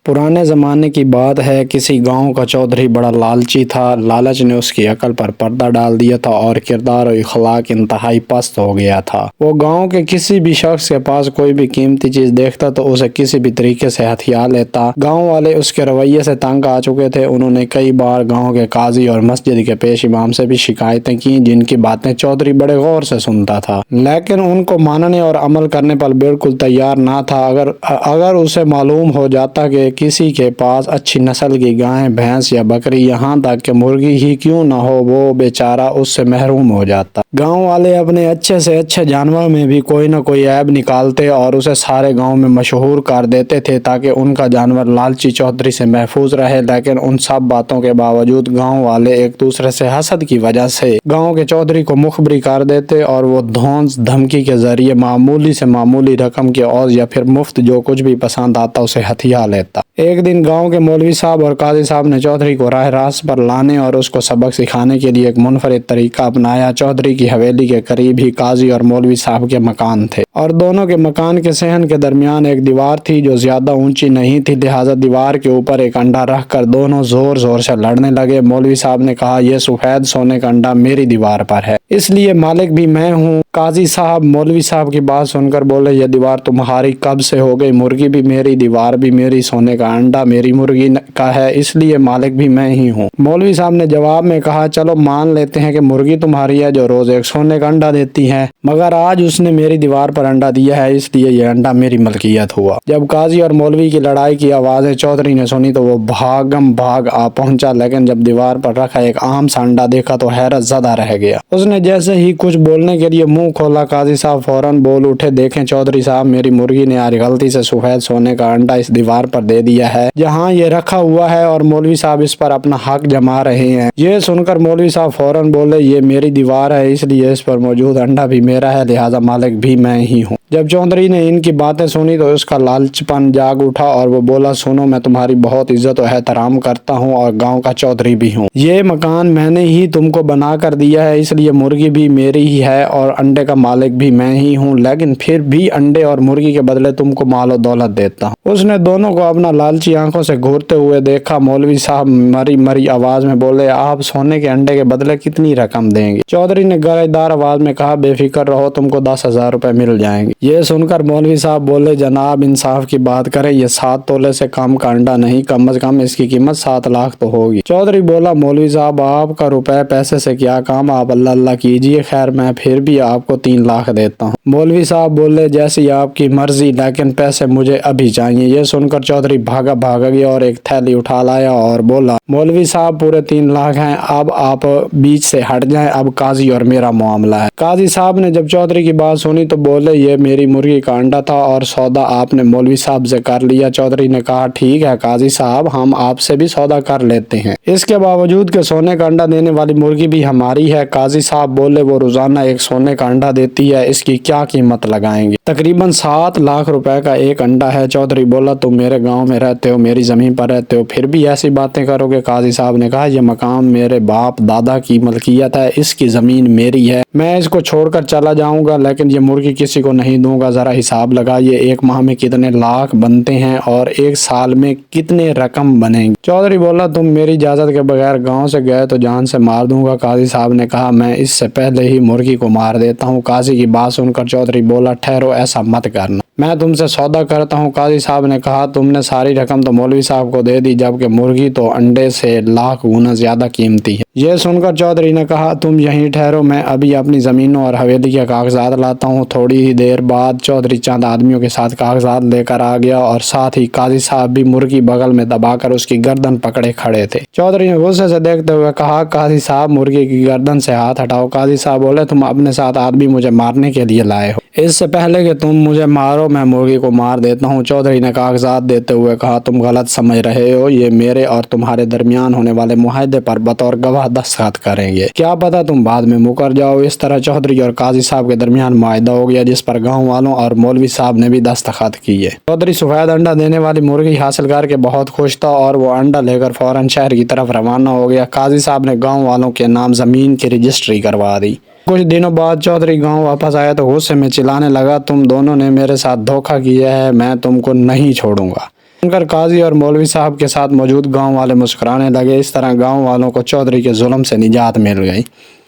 पुराने ज़माने की बात है, किसी गांव का चौधरी बड़ा लालची था। लालच ने उसकी अकल पर पर्दा डाल दिया था और किरदार और इखलाक इंतहाई पस्त हो गया था। वो गांव के किसी भी शख्स के पास कोई भी कीमती चीज़ देखता तो उसे किसी भी तरीके से हथिया लेता। गांव वाले उसके रवैये से तंग आ चुके थे। उन्होंने कई बार गांव के काजी और मस्जिद के पेश इमाम से भी शिकायतें की, जिनकी बातें चौधरी बड़े गौर से सुनता था, लेकिन उनको मानने और अमल करने पर बिल्कुल तैयार ना था। अगर उसे मालूम हो जाता कि किसी के पास अच्छी नस्ल की गाय, भैंस या बकरी, यहाँ तक कि मुर्गी ही क्यों न हो, वो बेचारा उससे महरूम हो जाता। गांव वाले अपने अच्छे से अच्छे जानवर में भी कोई न कोई ऐब निकालते और उसे सारे गांव में मशहूर कर देते थे ताकि उनका जानवर लालची चौधरी से महफूज रहे। लेकिन उन सब बातों के बावजूद गांव वाले एक दूसरे से हसद की वजह से गांव के चौधरी को मुखबरी कर देते और वो धौंस धमकी के जरिए मामूली से मामूली रकम के औज या फिर मुफ्त जो कुछ भी पसंद आता उसे हथिया लेता। एक दिन गांव के मौलवी साहब और काजी साहब ने चौधरी को राह रास्त पर लाने और उसको सबक सिखाने के लिए एक मुनफरिद तरीका अपनाया। चौधरी की हवेली के करीब ही काजी और मौलवी साहब के मकान थे और दोनों के मकान के सहन के दरमियान एक दीवार थी जो ज्यादा ऊंची नहीं थी, लिहाजा दीवार के ऊपर एक अंडा रखकर दोनों जोर जोर से लड़ने लगे। मौलवी साहब ने कहा, यह सफेद सोने का अंडा मेरी दीवार पर है, इसलिए मालिक भी मैं हूँ। काजी साहब मौलवी साहब की बात सुनकर बोले, यह दीवार तुम्हारी कब से हो गई? मुर्गी भी मेरी, दीवार भी मेरी, सोने का अंडा मेरी मुर्गी का है, इसलिए मालिक भी मैं ही हूँ। मौलवी साहब ने जवाब में कहा, चलो मान लेते हैं कि मुर्गी तुम्हारी है जो रोज एक सोने का अंडा देती है, मगर आज उसने मेरी दीवार पर अंडा दिया है, इसलिए यह अंडा मेरी मलकियत हुआ। जब काजी और मौलवी की लड़ाई की आवाजें चौधरी ने सुनी तो वो भाग आ पहुंचा, लेकिन जब दीवार पर रखा एक आम सा अंडा देखा तो हैरत ज़दा रह गया। उसने जैसे ही कुछ बोलने के लिए मुंह खोला, काजी साहब फौरन बोल उठे, देखें चौधरी साहब, मेरी मुर्गी ने आज गलती से सफेद सोने का अंडा इस दीवार पर दे दिया है जहाँ ये रखा हुआ है और मौलवी साहब इस पर अपना हक जमा रहे हैं। ये सुनकर मौलवी साहब फौरन बोले, ये मेरी दीवार है, इसलिए इस पर मौजूद अंडा भी मेरा है, लिहाजा मालिक भी मैं ही हूँ। जब चौधरी ने इनकी बातें सुनी तो उसका लालचपन जाग उठा और वो बोला, सुनो, मैं तुम्हारी बहुत इज्जत और एहतराम करता हूँ और गांव का चौधरी भी हूँ। ये मकान मैंने ही तुमको बना कर दिया है, इसलिए मुर्गी भी मेरी ही है और अंडे का मालिक भी मैं ही हूँ, लेकिन फिर भी अंडे और मुर्गी के बदले तुमको माल और दौलत देता हूँ। उसने दोनों को अपना लालची आंखों से घूरते हुए देखा। मौलवी साहब मरी मरी आवाज में बोले, आप सोने के अंडे के बदले कितनी रकम देंगे? चौधरी ने गरजदार आवाज में कहा, बेफिक्र रहो, तुमको 10,000 रुपए मिल जाएंगे। ये सुनकर मौलवी साहब बोले, जनाब इंसाफ की बात करें, ये 7 तोले से कम का अंडा नहीं, कम से कम इसकी कीमत 7 लाख तो होगी। चौधरी बोला, मौलवी साहब आपका रुपए पैसे से क्या काम, आप अल्लाह अल्लाह कीजिए, खैर मैं फिर भी आपको 3 लाख देता हूँ। मौलवी साहब बोले, जैसी आपकी मर्जी, लेकिन पैसे मुझे अभी चाहिए। ये सुनकर चौधरी भागा गया और एक थैली उठा लाया और बोला, मौलवी साहब पूरे 3 लाख हैं, अब आप बीच से हट जाएं, अब काजी और मेरा मामला है। काजी साहब ने जब चौधरी की बात सुनी तो बोले, ये मेरी मुर्गी का अंडा था और सौदा आपने मौलवी साहब से कर लिया। चौधरी ने कहा, ठीक है काजी साहब, हम आपसे भी सौदा कर लेते हैं, इसके बावजूद कि सोने का अंडा देने वाली मुर्गी भी हमारी है। काजी साहब बोले, वो रोजाना एक सोने का अंडा देती है, इसकी क्या कीमत लगाएंगे? तकरीबन 7 लाख रुपए का एक अंडा है। चौधरी बोला, तुम मेरे गाँव में रहते हो, मेरी जमीन पर रहते हो, फिर भी ऐसी बातें करोगे? काजी साहब ने कहा, यह मकान मेरे बाप दादा की मलकियत है, इसकी जमीन मेरी है, मैं इसको छोड़कर चला जाऊंगा, लेकिन ये मुर्गी किसी को नहीं दूंगा। जरा हिसाब लगाइए, एक माह में कितने लाख बनते हैं और एक साल में कितने रकम बनेंगे? चौधरी बोला, तुम मेरी इजाजत के बगैर गांव से गए तो जान से मार दूंगा। काजी साहब ने कहा, मैं इससे पहले ही मुर्गी को मार देता हूँ। काजी की बात सुनकर चौधरी बोला, ठहरो, ऐसा मत करना, मैं तुमसे सौदा करता हूँ। काजी साहब ने कहा, तुमने सारी रकम तो मौलवी साहब को दे दी, जबकि मुर्गी तो अंडे से लाख गुना ज्यादा कीमती है। यह सुनकर चौधरी ने कहा, तुम यहीं ठहरो, मैं अभी अपनी जमीनों और हवेली के कागजात लाता हूँ। थोड़ी ही देर बाद चौधरी चंद आदमियों के साथ कागजात लेकर आ गया और साथ ही काजी साहब भी मुर्गी बगल में दबाकर उसकी गर्दन पकड़े खड़े थे। चौधरी ने गुस्से से देखते हुए कहा, काजी साहब, मुर्गी की गर्दन से हाथ हटाओ। काजी साहब बोले, तुम अपने साथ आदमी मुझे मारने के लिए लाए हो, इससे पहले कि तुम मुझे मारो मैं मुर्गी को मार देता हूँ। चौधरी ने कागजात देते हुए कहा, तुम गलत समझ रहे हो, ये मेरे और तुम्हारे दरमियान होने वाले मुआहदे पर बतौर गवाह दस्तखत करेंगे, क्या पता तुम बाद में मुकर जाओ। इस तरह चौधरी और काजी साहब के दरमियान मुआहदा हो गया, जिस पर गाँव वालों और मौलवी साहब ने भी दस्तखत किए। चौधरी सफेद अंडा देने वाली मुर्गी हासिल करके बहुत खुश था और वो अंडा लेकर फौरन शहर की तरफ रवाना हो गया। काजी साहब ने गाँव वालों के नाम जमीन की रजिस्ट्री करवा दी। कुछ दिनों बाद चौधरी गांव वापस आया तो गुस्से में चिल्लाने लगा, तुम दोनों ने मेरे साथ धोखा किया है, मैं तुमको नहीं छोड़ूंगा। سن کر قاضی اور مولوی صاحب کے ساتھ موجود گاؤں والے مسکرانے لگے۔ اس طرح گاؤں والوں کو چودھری کے ظلم سے نجات مل گئی۔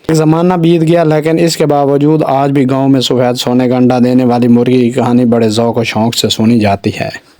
ایک زمانہ بیت گیا، لیکن اس کے باوجود آج بھی گاؤں میں سفید سونے کا انڈا دینے والی مرغی کی کہانی بڑے ذوق و شوق سے سنی جاتی ہے۔